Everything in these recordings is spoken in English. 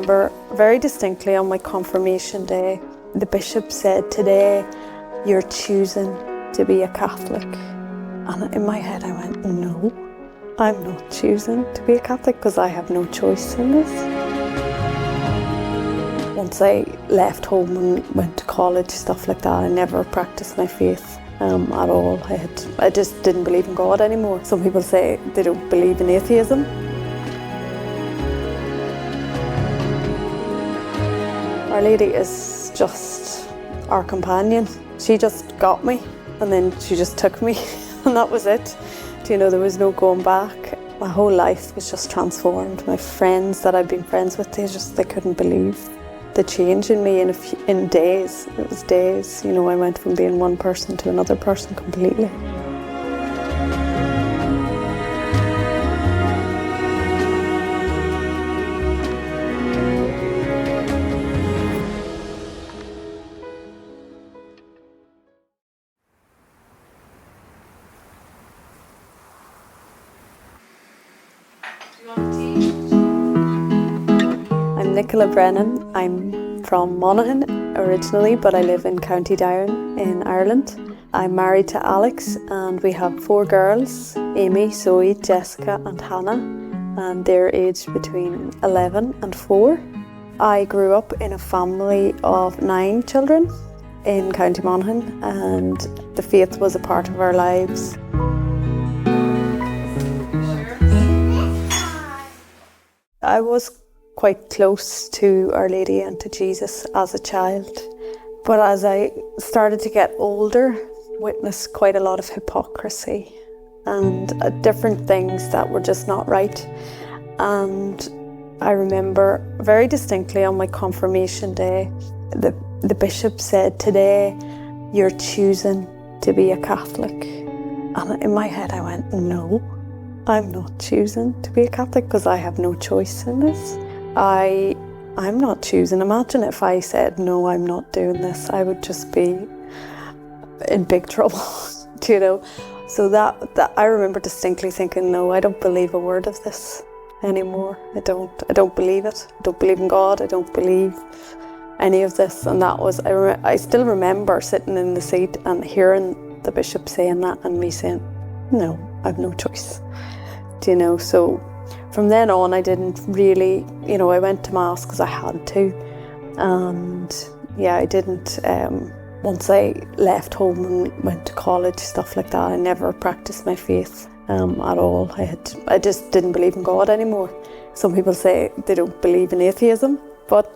remember very distinctly on my confirmation day, the bishop said, "Today you're choosing to be a Catholic." And in my head I went, no, I'm not choosing to be a Catholic because I have no choice in this. Once I left home and went to college, stuff like that, I never practiced my faith at all. I just didn't believe in God anymore. Some people say they don't believe in atheism. Our Lady is just our companion. She just got me and then she just took me and that was it. There was no going back. My whole life was just transformed. My friends that I've been friends with, they couldn't believe the change in me in days. It was days. I went from being one person to another person completely. I'm Nicola Brennan. I'm from Monaghan originally, but I live in County Down in Ireland. I'm married to Alex and we have 4 girls, Amy, Zoe, Jessica and Hannah, and they're aged between 11 and 4. I grew up in a family of 9 children in County Monaghan and the faith was a part of our lives. I was quite close to Our Lady and to Jesus as a child, but as I started to get older, witnessed quite a lot of hypocrisy and different things that were just not right. And I remember very distinctly on my confirmation day, the bishop said, "Today you're choosing to be a Catholic." And in my head I went, no, I'm not choosing to be a Catholic because I have no choice in this. I'm not choosing. Imagine if I said, no, I'm not doing this. I would just be in big trouble, So that I remember distinctly thinking, no, I don't believe a word of this anymore. I don't believe it. I don't believe in God. I don't believe any of this. And that was, I still remember sitting in the seat and hearing the bishop saying that and me saying, no, I've no choice. So from then on I didn't really, I went to Mass because I had to. And yeah, I didn't, once I left home and went to college, stuff like that, I never practiced my faith at all. I just didn't believe in God anymore. Some people say they don't believe in atheism, but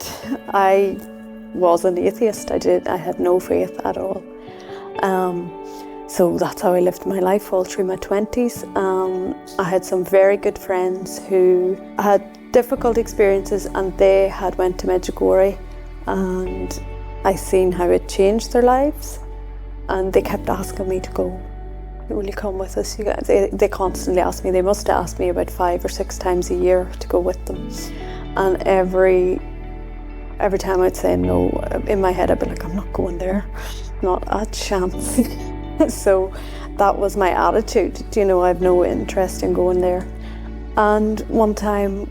I was an atheist. I had no faith at all. So that's how I lived my life all through my 20s. I had some very good friends who had difficult experiences and they had went to Medjugorje and I seen how it changed their lives and they kept asking me to go. Will you come with us? They constantly asked me. They must have asked me about 5 or 6 times a year to go with them. And every time I'd say no, in my head I'd be like, I'm not going there. Not a chance. So that was my attitude. I have no interest in going there. And one time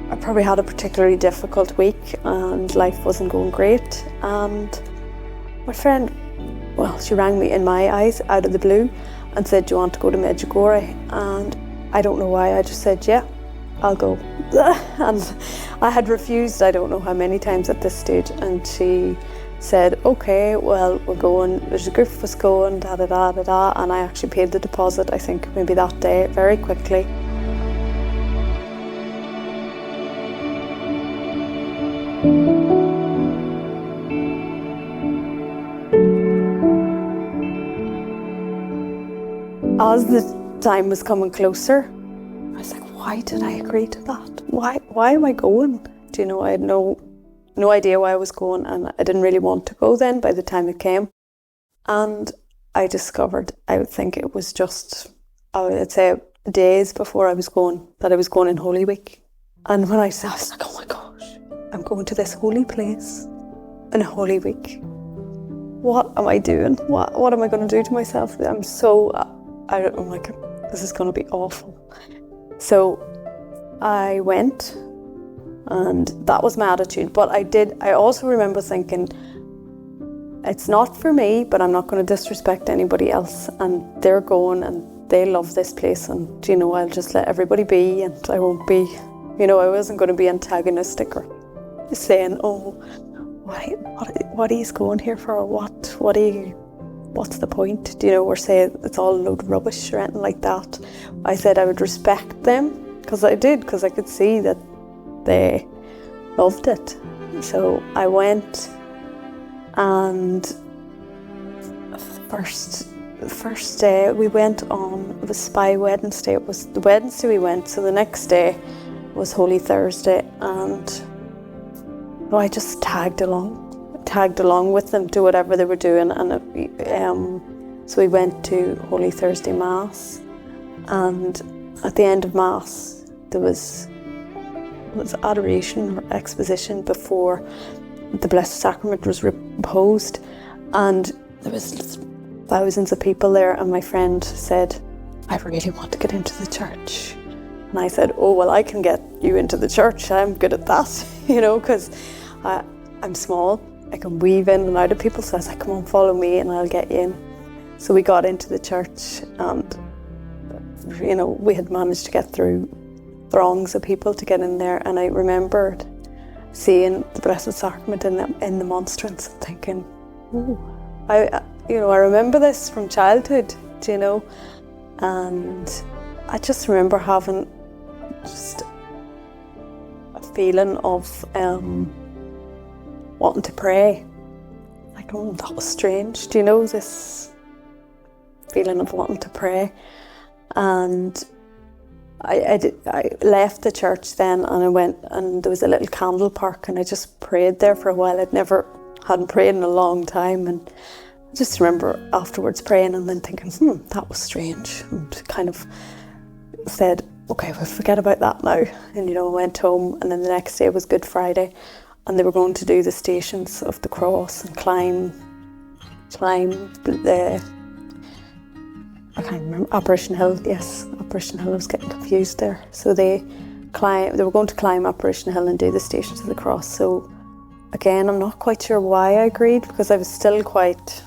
I probably had a particularly difficult week and life wasn't going great. And my friend, she rang me in my eyes out of the blue and said, "Do you want to go to Medjugorje?" And I don't know why, I just said, yeah, I'll go. And I had refused, I don't know how many times at this stage. And she said, okay, well, we're going, there's a group of us going, and I actually paid the deposit, I think maybe that day, very quickly. As the time was coming closer, I was like, why did I agree to that? Why am I going? I had no idea why I was going, and I didn't really want to go then by the time it came. And I discovered, I would think it was just, I'd say days before I was going, that I was going in Holy Week. And when I saw, I was like, oh my gosh, I'm going to this holy place in Holy Week. What am I doing? What am I going to do to myself? I'm like, this is going to be awful. So I went And that was my attitude. But I also remember thinking, it's not for me, but I'm not going to disrespect anybody else. And they're going and they love this place, and I'll just let everybody be, and I won't be, I wasn't going to be antagonistic or saying, oh, what are you going here for? What's the point? Or say it's all a load of rubbish or anything like that. I said I would respect them, because I could see that they loved it. So I went, and the first day we went on, it was Spy Wednesday. It was the Wednesday we went, so the next day was Holy Thursday, and I just tagged along with them to whatever they were doing. And so we went to Holy Thursday Mass, and at the end of Mass there was adoration or exposition before the Blessed Sacrament was reposed, and there was thousands of people there, and my friend said, I really want to get into the church. And I said, oh, well, I can get you into the church. I'm good at that, because I'm small. I can weave in and out of people. So I was like, come on, follow me and I'll get you in. So we got into the church, and, we had managed to get through throngs of people to get in there. And I remembered seeing the Blessed Sacrament in the monstrance and thinking, ooh, I remember this from childhood, and I just remember having just a feeling of wanting to pray. Like, oh, that was strange. This feeling of wanting to pray. And I left the church then, and I went, and there was a little candle park, and I just prayed there for a while. Hadn't prayed in a long time, and I just remember afterwards praying and then thinking, that was strange, and kind of said, okay, we'll forget about that now. And I went home, and then the next day was Good Friday, and they were going to do the Stations of the Cross and climb the, I can't remember, Apparition Hill. Yes, Apparition Hill. I was getting confused there. So they were going to climb Apparition Hill and do the Stations of the Cross. So again, I'm not quite sure why I agreed, because I was still quite,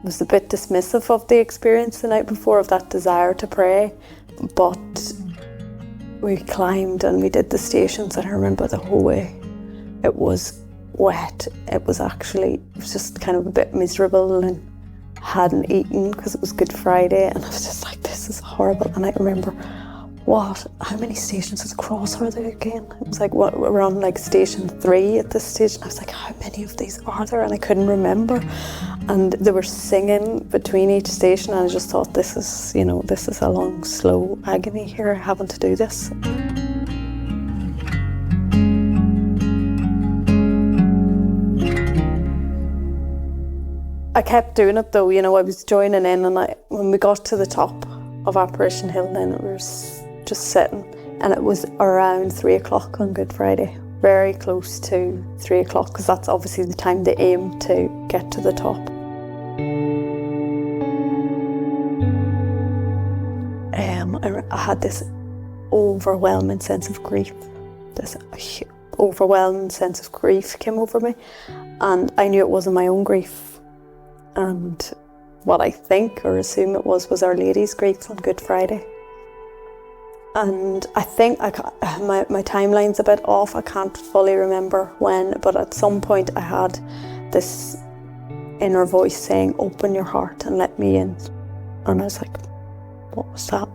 was a bit dismissive of the experience the night before, of that desire to pray. But we climbed and we did the stations, and I remember the whole way it was wet. It was just kind of a bit miserable, and hadn't eaten because it was Good Friday, and I was just like, this is horrible. And I remember, how many stations of the cross are there again? It was like, we're on like station 3 at this stage, and I was like, how many of these are there? And I couldn't remember. And they were singing between each station, and I just thought, this is a long, slow agony here, having to do this. I kept doing it though, I was joining in, and when we got to the top of Apparition Hill, then we were just sitting, and it was around 3 o'clock on Good Friday, very close to 3 o'clock, because that's obviously the time they aim to get to the top. I had this overwhelming sense of grief. This overwhelming sense of grief came over me, and I knew it wasn't my own grief. And what I think or assume it was Our Lady's grief on Good Friday. And I think my timeline's a bit off. I can't fully remember when, but at some point I had this inner voice saying, open your heart and let me in. And I was like, what was that?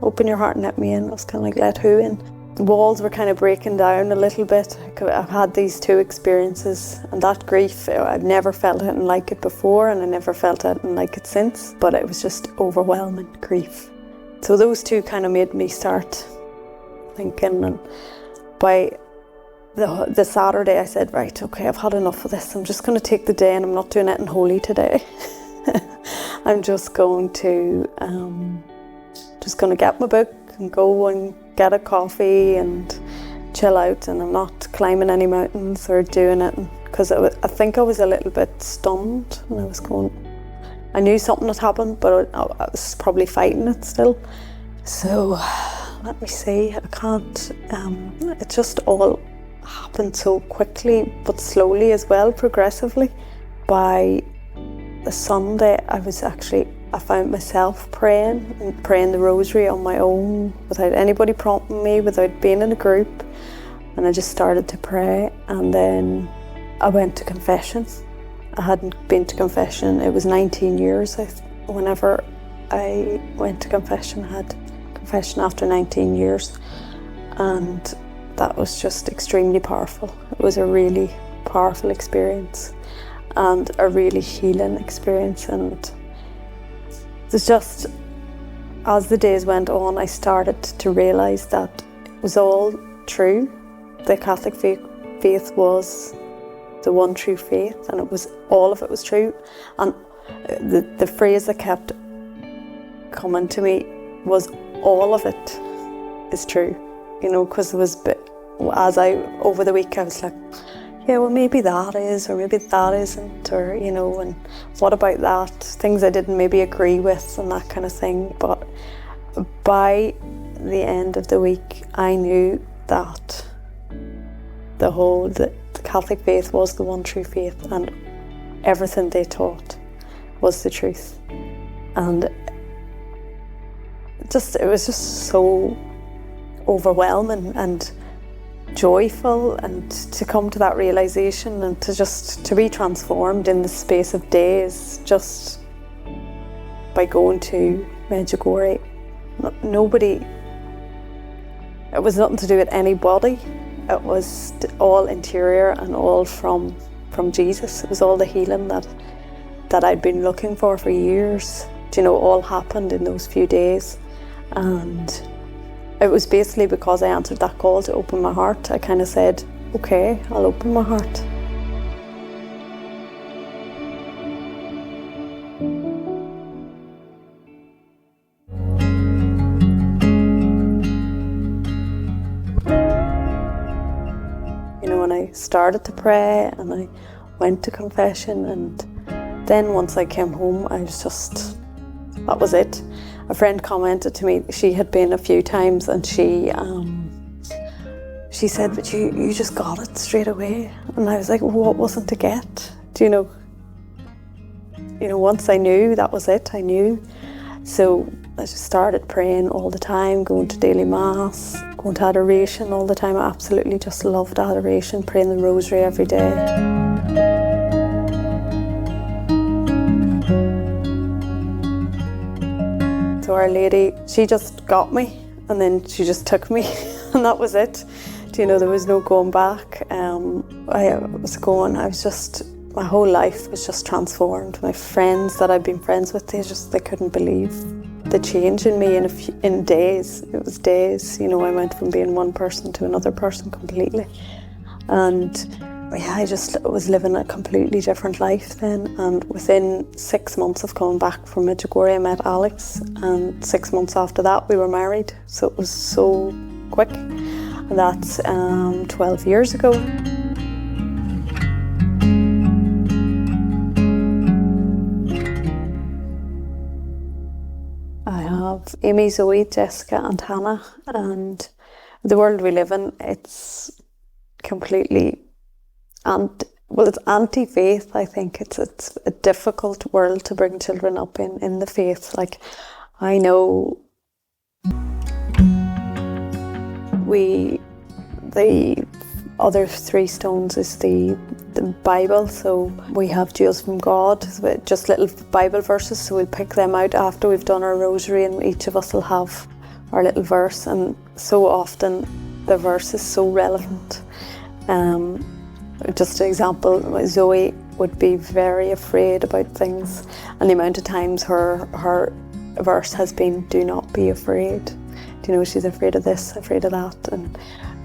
Open your heart and let me in. I was kind of like, let who in? The walls were kind of breaking down a little bit. I've had these 2 experiences, and that grief, I've never felt anything like it before, and I never felt anything like it since, but it was just overwhelming grief. So those 2 kind of made me start thinking, and by the Saturday I said, right, okay, I've had enough of this. I'm just going to take the day, and I'm not doing anything holy today. I'm just going to get my book and go and get a coffee and chill out, and I'm not climbing any mountains or doing it, because I think I was a little bit stunned, and I knew something had happened, but I was probably fighting it still. So let me see, I can't, it just all happened so quickly, but slowly as well, progressively. By the Sunday, I found myself praying the rosary on my own, without anybody prompting me, without being in a group. And I just started to pray, and then I went to confession. I hadn't been to confession, it was 19 years whenever I went to confession. I had confession after 19 years, and that was just extremely powerful. It was a really powerful experience and a really healing experience. And it's just, as the days went on, I started to realise that it was all true. The Catholic faith was the one true faith, and all of it was true. And the phrase that kept coming to me was, all of it is true, because it was, over the week I was like, yeah, well, maybe that is, or maybe that isn't, or, and what about that? Things I didn't maybe agree with and that kind of thing. But by the end of the week, I knew that the Catholic faith was the one true faith, and everything they taught was the truth. And it was just so overwhelming and joyful, and to come to that realisation, and to be transformed in the space of days, just by going to Medjugorje. It was nothing to do with anybody. It was all interior and all from Jesus. It was all the healing that I'd been looking for years. All happened in those few days. And it was basically because I answered that call to open my heart. I kind of said, okay, I'll open my heart. When I started to pray and I went to confession, and then once I came home, that was it. A friend commented to me, she had been a few times, and she said, but you just got it straight away. And I was like, well, what wasn't to get? Once I knew, that was it, I knew. So I just started praying all the time, going to daily mass, going to adoration all the time. I absolutely just loved adoration, praying the rosary every day. So Our Lady, she just got me, and then she just took me, and that was it. There was no going back. My whole life was just transformed. My friends that I'd been friends with, they couldn't believe the change in me in days. It was days. I went from being one person to another person completely. And I just was living a completely different life then. And within 6 months of coming back from Medjugorje, I met Alex. And 6 months after that, we were married. So it was so quick. And that's 12 years ago. I have Amy, Zoe, Jessica and Hannah, and the world we live in, it's completely it's anti-faith. I think it's a difficult world to bring children up in the faith. Like, I know the other 3 stones is the Bible, so we have Jewels from God, just little Bible verses, so we'll pick them out after we've done our rosary, and each of us will have our little verse, and so often the verse is so relevant. Just an example, Zoe would be very afraid about things, and the amount of times her verse has been, do not be afraid. She's afraid of this, afraid of that, and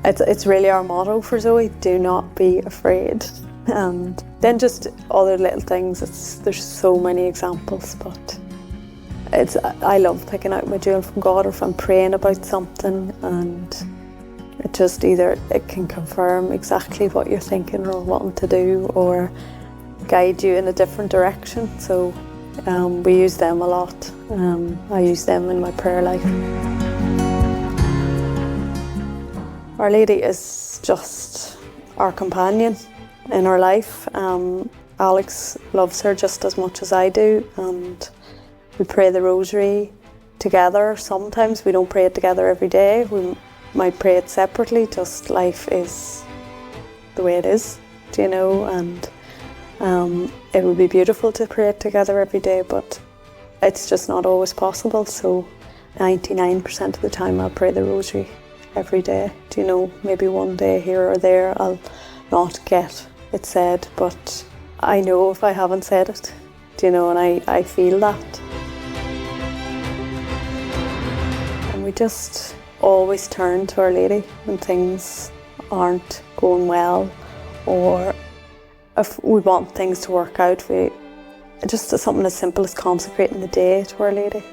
it's really our motto for Zoe, do not be afraid. And then just other little things, there's so many examples, but I love picking out my jewel from God, or if I'm praying about something, and it just it can confirm exactly what you're thinking or wanting to do, or guide you in a different direction. So we use them a lot. I use them in my prayer life. Our Lady is just our companion in our life. Alex loves her just as much as I do, and we pray the rosary together. Sometimes we don't pray it together every day. We might pray it separately, just life is the way it is, you know, and it would be beautiful to pray it together every day, but it's just not always possible. So 99% of the time I'll pray the rosary every day. Do you know, maybe one day here or there I'll not get it said, but I know if I haven't said it, do you know, and I feel that. And we just always turn to Our Lady when things aren't going well, or if we want things to work out. Just something as simple as consecrating the day to Our Lady.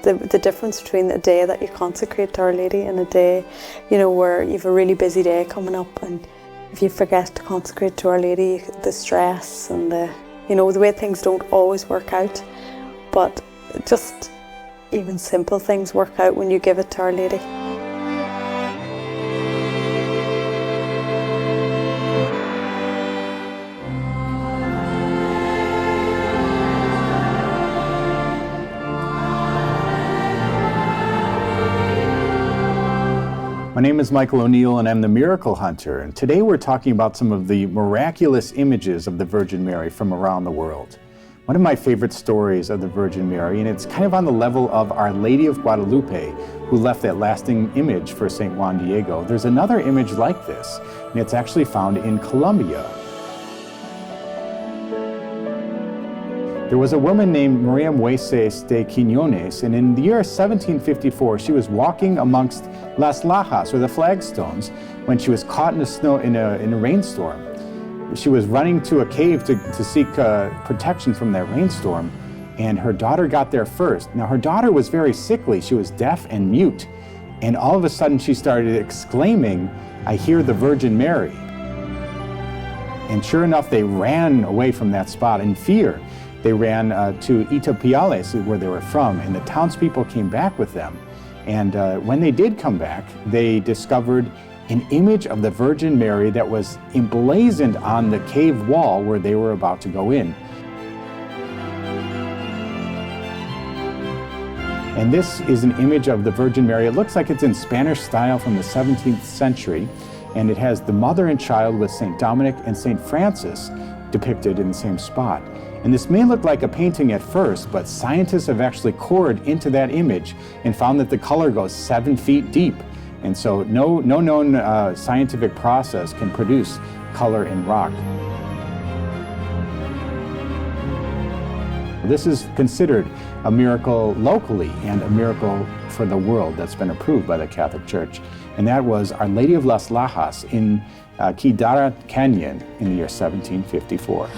The difference between a day that you consecrate to Our Lady and a day, you know, where you have a really busy day coming up, and if you forget to consecrate to Our Lady, the stress and the way things don't always work out, but just even simple things work out when you give it to Our Lady. My name is Michael O'Neill and I'm the Miracle Hunter, and today we're talking about some of the miraculous images of the Virgin Mary from around the world. One of my favorite stories of the Virgin Mary, and it's kind of on the level of Our Lady of Guadalupe, who left that lasting image for St. Juan Diego. There's another image like this, and it's actually found in Colombia. There was a woman named Maria Mueces de Quiñones, and in the year 1754, she was walking amongst Las Lajas, or the flagstones, when she was caught in the snow in a rainstorm. She was running to a cave to seek protection from that rainstorm, and her daughter got there first. Now, her daughter was very sickly. She was deaf and mute, and all of a sudden she started exclaiming, "I hear the Virgin Mary." And sure enough, they ran away from that spot in fear. They ran to Itopiales, where they were from, and the townspeople came back with them. And when they did come back, they discovered an image of the Virgin Mary that was emblazoned on the cave wall where they were about to go in. And this is an image of the Virgin Mary. It looks like it's in Spanish style from the 17th century, and it has the mother and child with St. Dominic and St. Francis depicted in the same spot. And this may look like a painting at first, but scientists have actually cored into that image and found that the color goes 7 feet deep. And so no known scientific process can produce color in rock. This is considered a miracle locally and a miracle for the world that's been approved by the Catholic Church. And that was Our Lady of Las Lajas in Quidara Canyon in the year 1754.